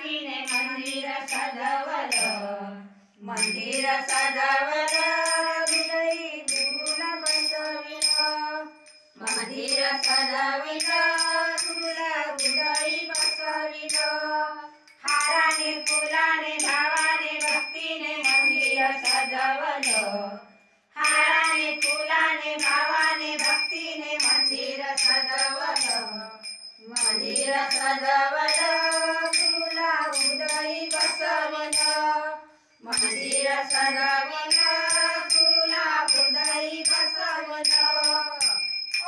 भक्तीने मंदिर सजवलं, मंदिर सजवलं, हृदयी गुरुला बसविलं, मंदिर सजविलं, गुरुला हृदयी बसविलं. हाराने फुलाने भावाने भक्तीने मंदिर सजवलं, हाराने फुलाने भावाने भक्तीने मंदिर सजवलं, मंदिर सजवलं, गुरुला हृदयी बसवलं, मंदिर सजवलं, गुरुला हृदयी बसवलं.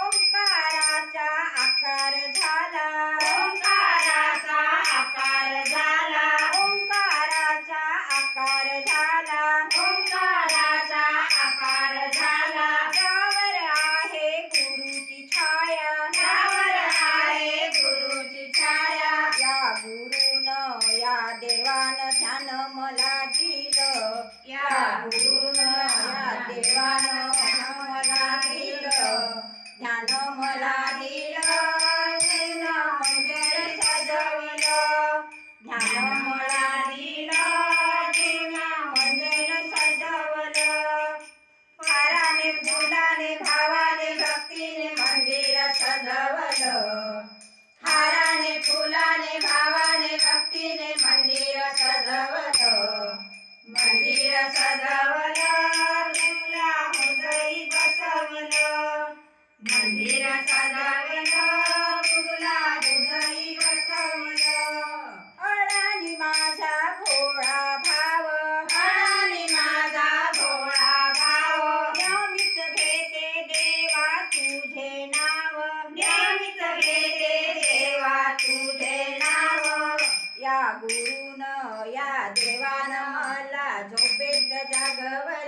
ओंकाराचा आकार झाला, ओंकाराचा आकार झाला, ओंकाराचा आकार झाला, ओंकाराचा आकार झाला. त्यावर आहे गुरुची छाया, त्यावर आहे गुरुची छाया. या गुरुनं या देवानं ध्यान मला दिलं, या गुरुनं या देवानं ध्यान मला दिलं, ध्यान मला दिलं, ध्यान मंदिर सजवलं, ध्यान मला दिलं, ध्यान मंदिर सजवलं. हाराने फुलाने भावाने भक्तीने मंदिर सजवलं, हाराने फुलाने भावाने भक्तीने मंदिर सजवलं, मंदिर सजवलं, गुरुला हृदयी बसवलं, मंदिर सजवलं, गुरुला हृदयी बसवलं. अडाणी माझा भोळा भाव, अडाणी माझा भोळा भाव, नेहमीच घेते देवा तुझे नाव, नेहमीच घेते देवा तुझे नाव. या गुरुनं या देवानं मला झोपेत जागवलं,